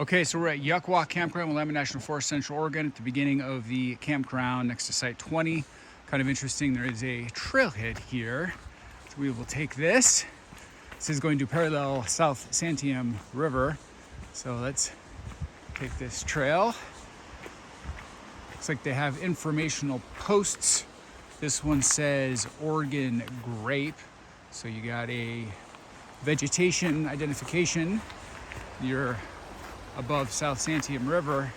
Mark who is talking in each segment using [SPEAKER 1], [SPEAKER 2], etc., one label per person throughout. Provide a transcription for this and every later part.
[SPEAKER 1] Okay, so we're at Yukwah Campground, Willamette National Forest, Central Oregon, at the beginning of the campground next to Site 20. Kind of interesting, there is a trailhead here. So we will take this. This is going to parallel South Santiam River. So let's take this trail. Looks like they have informational posts. This one says Oregon grape. So you got a vegetation identification. You're above South Santiam River.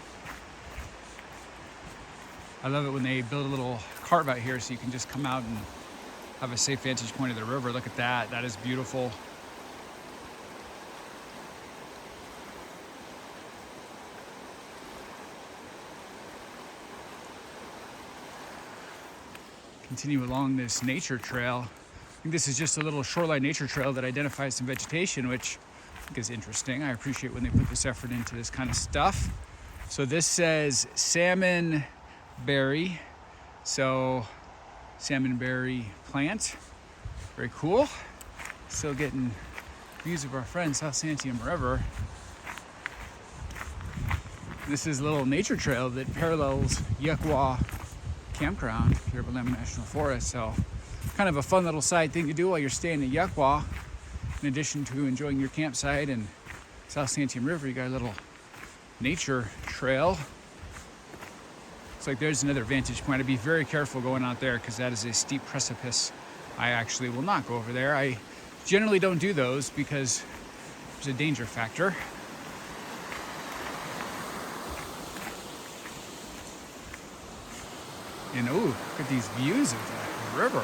[SPEAKER 1] I love it when they build a little carve out here so you can just come out and have a safe vantage point of the river. Look at that, that is beautiful. Continue along this nature trail. I think this is just a little shoreline nature trail that identifies some vegetation, which I think is interesting. I appreciate when they put this effort into this kind of stuff. So this says salmon berry. So salmon berry plant. Very cool. Still getting views of our friend South Santiam River. This is a little nature trail that parallels Yukwah Campground here at Willamette National Forest. So kind of a fun little side thing to do while you're staying at Yukwah. In addition to enjoying your campsite and South Santiam River, you got a little nature trail. Looks like there's another vantage point. I'd be very careful going out there because that is a steep precipice. I actually will not go over there. I generally don't do those because there's a danger factor. And oh, look at these views of the river.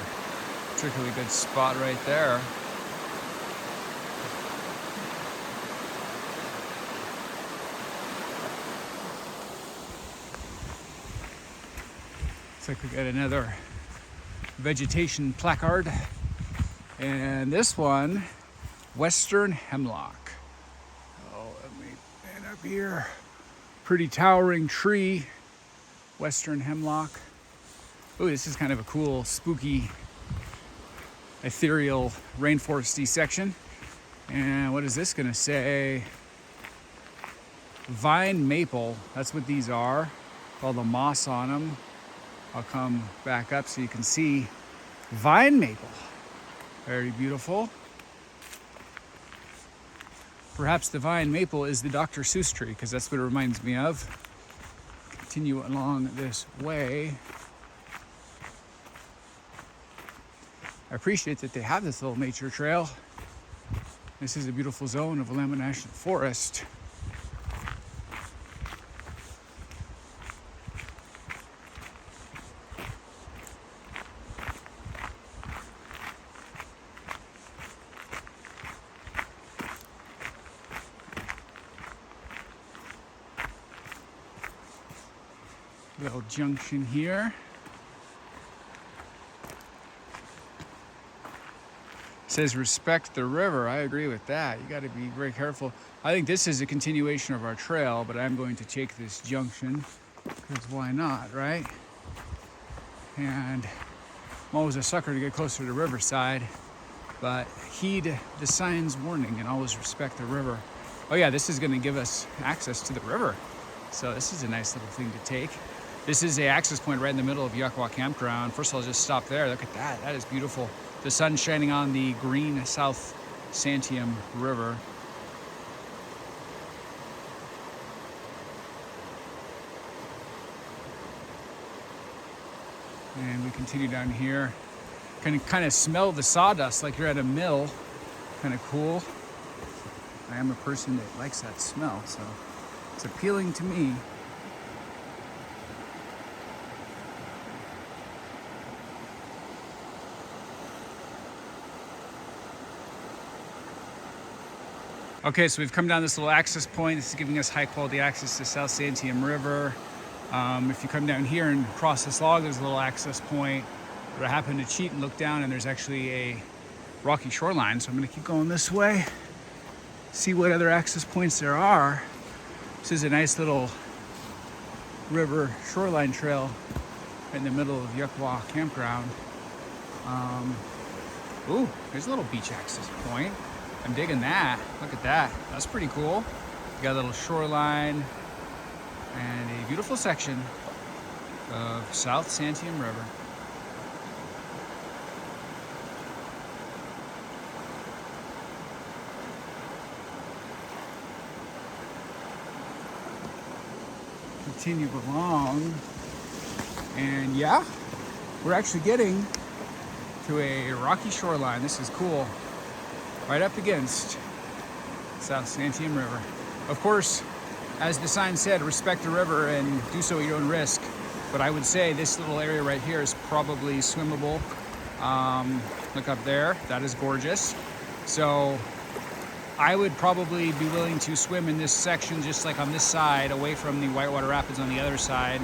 [SPEAKER 1] Particularly good spot right there. Looks like we got another vegetation placard. And this one, Western Hemlock. Oh, let me stand up here. Pretty towering tree, Western Hemlock. Oh, this is kind of a cool, spooky, ethereal rainforesty section. And what is this gonna say? Vine maple, that's what these are. All the moss on them. I'll come back up so you can see vine maple. Very beautiful. Perhaps the vine maple is the Dr. Seuss tree, because that's what it reminds me of. Continue along this way. I appreciate that they have this little nature trail. This is a beautiful zone of Willamette National Forest. Little junction here. Says respect the river. I agree with that. You got to be very careful. I think this is a continuation of our trail, but I'm going to take this junction because why not, right? And I'm always a sucker to get closer to the riverside, but heed the signs warning and always respect the river. Oh yeah, this is going to give us access to the river. So this is a nice little thing to take. This is a access point right in the middle of Yukwah Campground. First of all, just stop there. Look at that. That is beautiful. The sun shining on the green South Santiam River. And we continue down here. Can kind of smell the sawdust like you're at a mill. Kind of cool. I am a person that likes that smell, so it's appealing to me. Okay, so we've come down this little access point. This is giving us high quality access to South Santiam River. If you come down here and cross this log, there's a little access point. But I happened to cheat and look down and there's actually a rocky shoreline. So I'm gonna keep going this way, see what other access points there are. This is a nice little river shoreline trail in the middle of Yukwah Campground. Ooh, there's a little beach access point. I'm digging that. Look at that. That's pretty cool. You got a little shoreline and a beautiful section of South Santiam River. Continue along, and yeah, we're actually getting to a rocky shoreline. This is cool. Right up against South Santiam River. Of course, as the sign said, respect the river and do so at your own risk. But I would say this little area right here is probably swimmable. Look up there, that is gorgeous. So I would probably be willing to swim in this section, just like on this side, away from the whitewater rapids on the other side.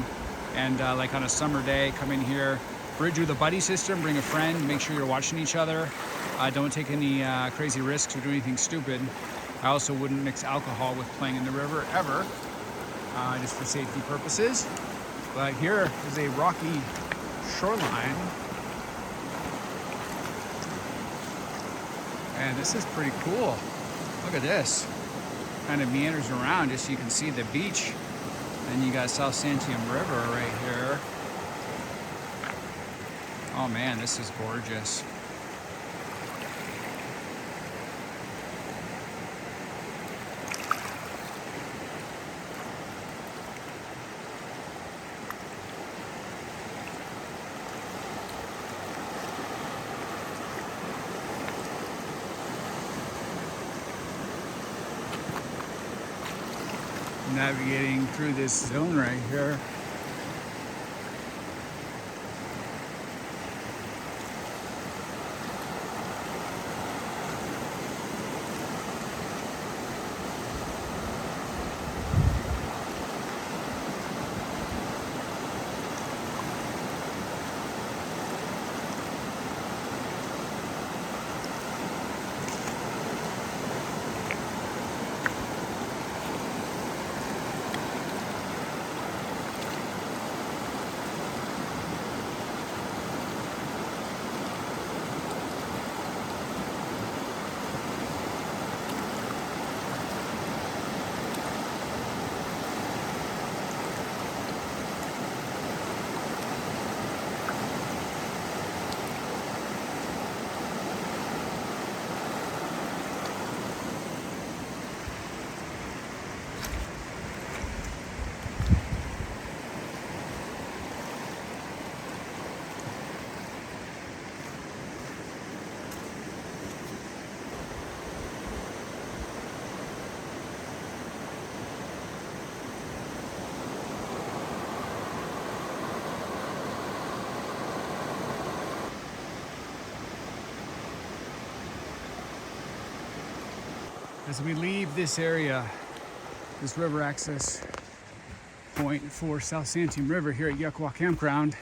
[SPEAKER 1] And like on a summer day, come in here, do the buddy system, bring a friend, make sure you're watching each other. Don't take any crazy risks or do anything stupid. I also wouldn't mix alcohol with playing in the river ever, just for safety purposes. But here is a rocky shoreline. And this is pretty cool. Look at this. Kind of meanders around just so you can see the beach. And you got South Santiam River right here. Oh man, this is gorgeous. Navigating through this zone right here. As we leave this area, this river access point for South Santiam River here at Yukwah Campground,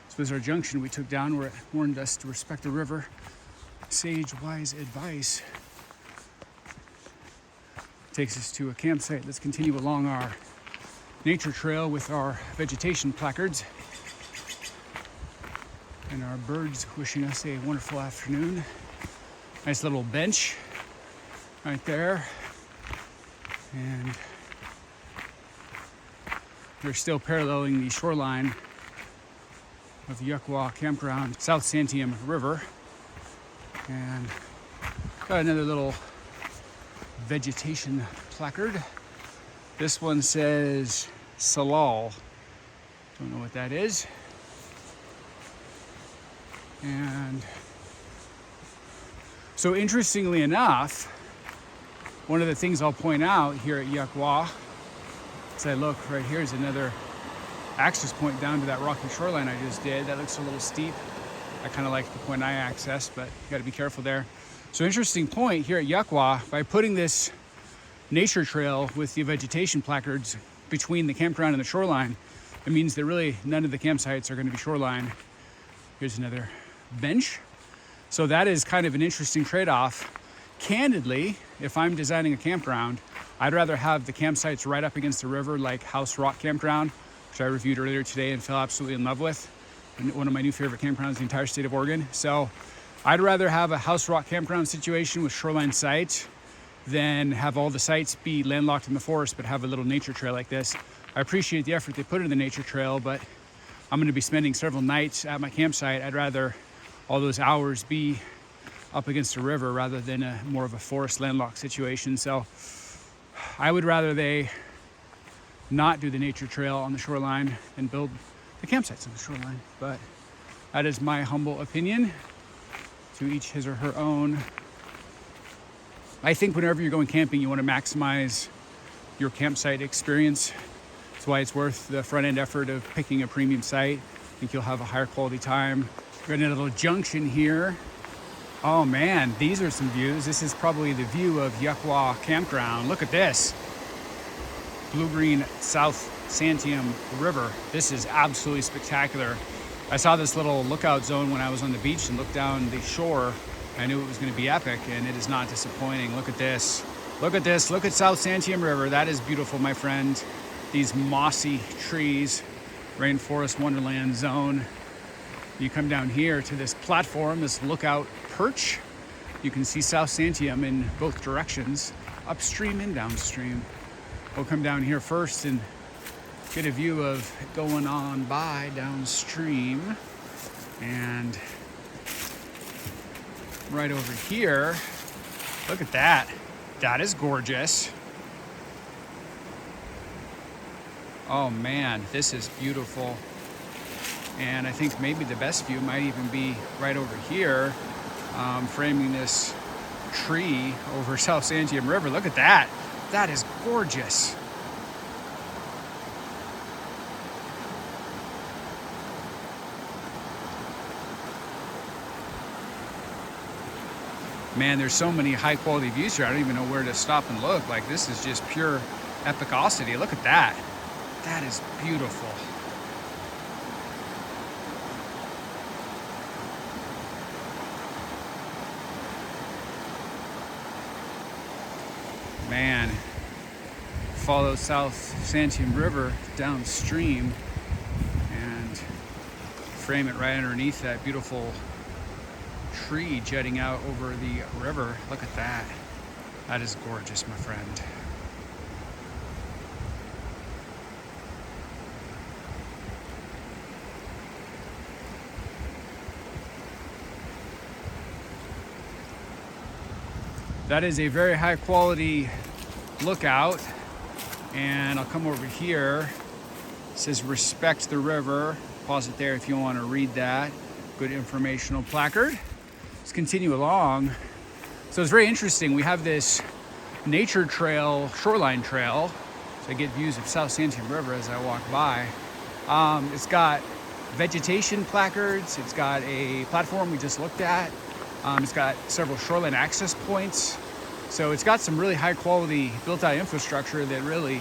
[SPEAKER 1] this was our junction we took down where it warned us to respect the river. Sage, wise advice. Takes us to a campsite. Let's continue along our nature trail with our vegetation placards and our birds wishing us a wonderful afternoon. Nice little bench right there, and we're still paralleling the shoreline of the Yukwah Campground, South Santiam River, and got another little vegetation placard. This one says Salal. Don't know what that is. And so interestingly enough, one of the things I'll point out here at Yukwah, as I look right here, is another access point down to that rocky shoreline I just did. That looks a little steep. I kind of like the point I accessed, but you got to be careful there. So interesting point here at Yukwah, by putting this nature trail with the vegetation placards between the campground and the shoreline, it means that really none of the campsites are going to be shoreline. Here's another bench. So that is kind of an interesting trade-off. Candidly, if I'm designing a campground, I'd rather have the campsites right up against the river, like House Rock Campground, which I reviewed earlier today and fell absolutely in love with. One of my new favorite campgrounds in the entire state of Oregon. So I'd rather have a House Rock Campground situation with shoreline sites than have all the sites be landlocked in the forest, but have a little nature trail like this. I appreciate the effort they put in the nature trail, but I'm going to be spending several nights at my campsite. I'd rather all those hours be up against a river rather than more of a forest landlocked situation. So I would rather they not do the nature trail on the shoreline and build the campsites on the shoreline. But that is my humble opinion. To each his or her own. I think whenever you're going camping, you want to maximize your campsite experience. That's why it's worth the front end effort of picking a premium site. I think you'll have a higher quality time. We're in a little junction here. Oh man, these are some views. This is probably the view of Yukwah Campground. Look at this. Blue-green South Santiam River. This is absolutely spectacular. I saw this little lookout zone when I was on the beach and looked down the shore. I knew it was going to be epic, and it is not disappointing. Look at this. Look at this. Look at South Santiam River. That is beautiful, my friend. These mossy trees, rainforest wonderland zone. You come down here to this platform, this lookout perch. You can see South Santiam in both directions, upstream and downstream. We'll come down here first and get a view of going on by downstream. And right over here, look at that. That is gorgeous. Oh man, this is beautiful. And I think maybe the best view might even be right over here, framing this tree over South Santiam River. Look at that. That is gorgeous. Man, there's so many high quality views here. I don't even know where to stop and look. Like, this is just pure epicosity. Look at that. That is beautiful. Man, follow South Santiam River downstream and frame it right underneath that beautiful tree jutting out over the river. Look at that. That is gorgeous, my friend. That is a very high quality lookout. And I'll come over here. It says respect the river. Pause it there if you want to read that. Good informational placard. Let's continue along. So it's very interesting. We have this nature trail, shoreline trail. So I get views of South Santiam River as I walk by. It's got vegetation placards. It's got a platform we just looked at. It's got several shoreline access points. So it's got some really high quality built out infrastructure that really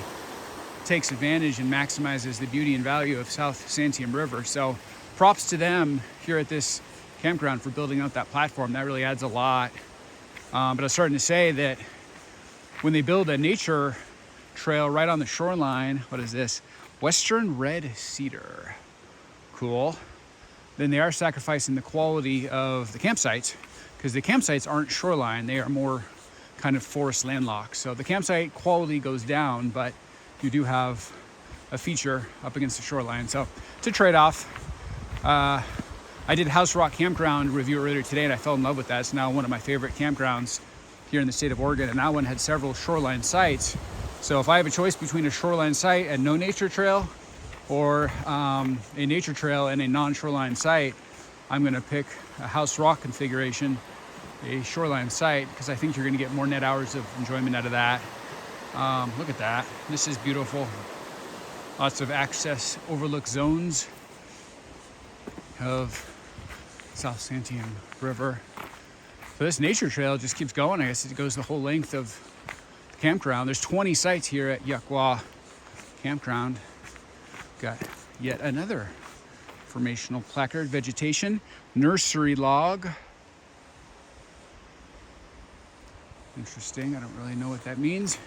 [SPEAKER 1] takes advantage and maximizes the beauty and value of South Santiam River. So props to them here at this campground for building out that platform. That really adds a lot. But I was starting to say that when they build a nature trail right on the shoreline, what is this? Western red cedar. Cool. Then they are sacrificing the quality of the campsites, because the campsites aren't shoreline. They are more kind of forest landlocked. So the campsite quality goes down, but you do have a feature up against the shoreline. So it's a trade-off. I did House Rock Campground review earlier today, and I fell in love with that. It's now one of my favorite campgrounds here in the state of Oregon, and that one had several shoreline sites. So if I have a choice between a shoreline site and no nature trail, or a nature trail and a non-shoreline site, I'm going to pick a House Rock configuration, a shoreline site, because I think you're going to get more net hours of enjoyment out of that. Look at that. This is beautiful. Lots of access overlook zones of South Santiam River. So this nature trail just keeps going. I guess it goes the whole length of the campground. There's 20 sites here at Yukwah Campground. Got yet another informational placard. Vegetation, nursery log. Interesting. I don't really know what that means.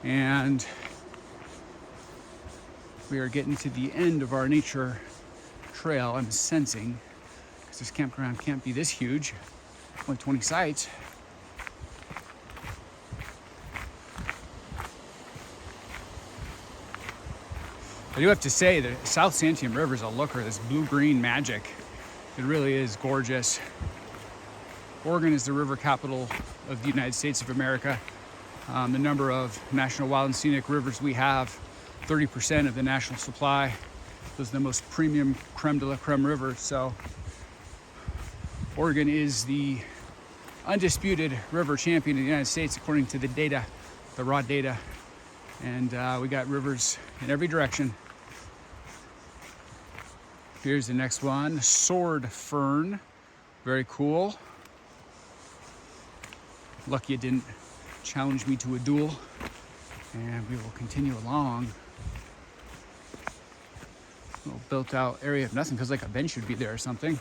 [SPEAKER 1] And we are getting to the end of our nature trail. I'm sensing, because this campground can't be this huge. only 20 sites. I do have to say that South Santiam River is a looker, this blue-green magic. It really is gorgeous. Oregon is the river capital of the United States of America. The number of national wild and scenic rivers we have, 30% of the national supply. Those are the most premium creme de la creme rivers. So Oregon is the undisputed river champion in the United States according to the data, the raw data. And we got rivers in every direction. Here's the next one, sword fern. Very cool. Lucky it didn't challenge me to a duel. And we will continue along. A little built out area of nothing, because like a bench should be there or something.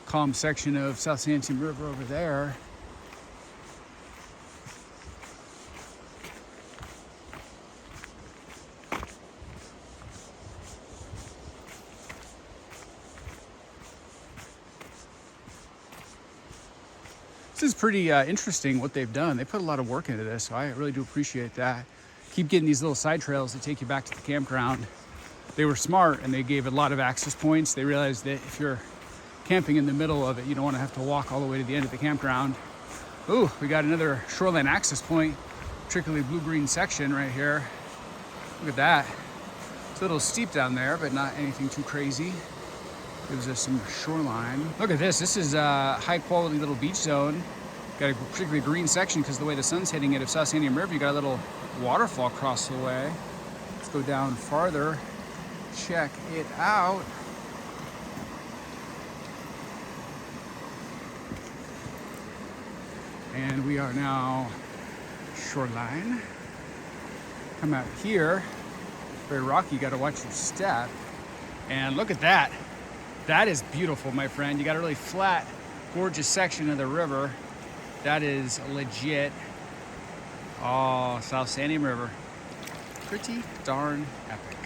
[SPEAKER 1] Calm section of South Santiam River over there. This is pretty interesting what they've done. They put a lot of work into this, so I really do appreciate that. Keep getting these little side trails that take you back to the campground. They were smart and they gave a lot of access points. They realized that if you're camping in the middle of it, you don't want to have to walk all the way to the end of the campground. Ooh, we got another shoreline access point, particularly blue-green section right here. Look at that. It's a little steep down there, but not anything too crazy. Gives us some shoreline. Look at this. This is a high-quality little beach zone. Got a particularly green section because the way the sun's hitting it of South Santiam River, you got a little waterfall across the way. Let's go down farther. Check it out. And we are now shoreline. Come out here. Very rocky. You got to watch your step. And look at that. That is beautiful, my friend. You got a really flat, gorgeous section of the river. That is legit. Oh, South Santiam River. Pretty darn epic.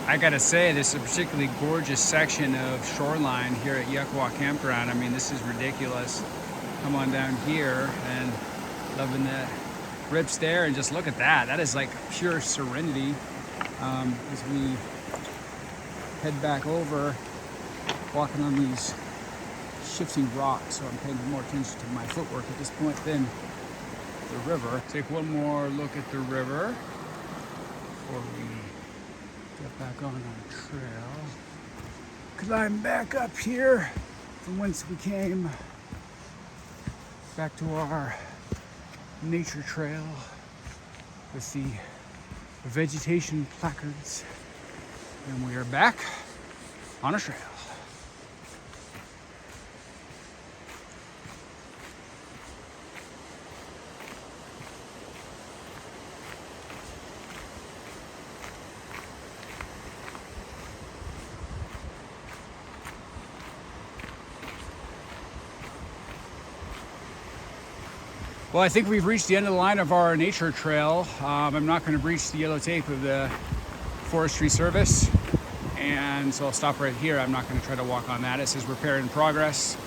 [SPEAKER 1] I gotta say, this is a particularly gorgeous section of shoreline here at Yukwah Campground. I mean, this is ridiculous. Come on down here and loving the rips there, and just look at that. That is like pure serenity. As we head back over, walking on these shifting rocks, so I'm paying more attention to my footwork at this point than the river. Take one more look at the river before we get back on our trail. Climb back up here from whence we came. back to our nature trail with the vegetation placards. And we are back on a trail. Well, I think we've reached the end of the line of our nature trail. I'm not going to breach the yellow tape of the Forestry Service, and so I'll stop right here. I'm not going to try to walk on that. It says repair in progress.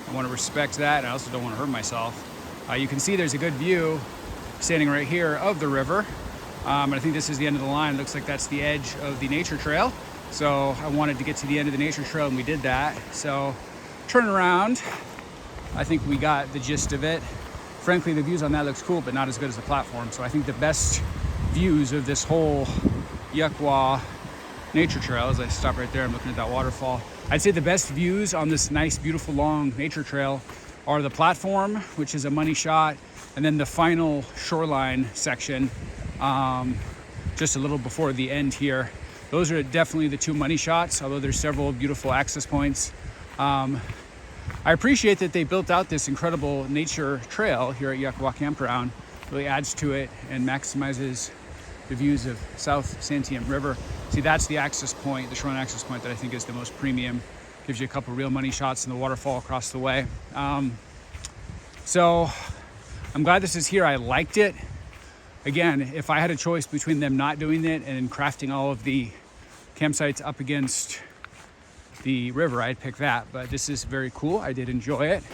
[SPEAKER 1] I want to respect that. I also don't want to hurt myself. You can see there's a good view standing right here of the river. And I think this is the end of the line. It looks like that's the edge of the nature trail. So I wanted to get to the end of the nature trail, and we did that. So turn around. I think we got the gist of it. Frankly, the views on that looks cool, but not as good as the platform. So I think the best views of this whole Yukwah Nature Trail, as I stop right there, I'm looking at that waterfall. I'd say the best views on this nice, beautiful, long nature trail are the platform, which is a money shot, and then the final shoreline section, just a little before the end here. Those are definitely the two money shots, although there's several beautiful access points. I appreciate that they built out this incredible nature trail here at Yukwah Campground. Really adds to it and maximizes the views of South Santiam River. See, that's the access point, the shoreline access point that I think is the most premium. Gives you a couple real money shots in the waterfall across the way. So I'm glad this is here. I liked it. Again, if I had a choice between them not doing it and crafting all of the campsites up against the river, I'd pick that, but this is very cool. I did enjoy it.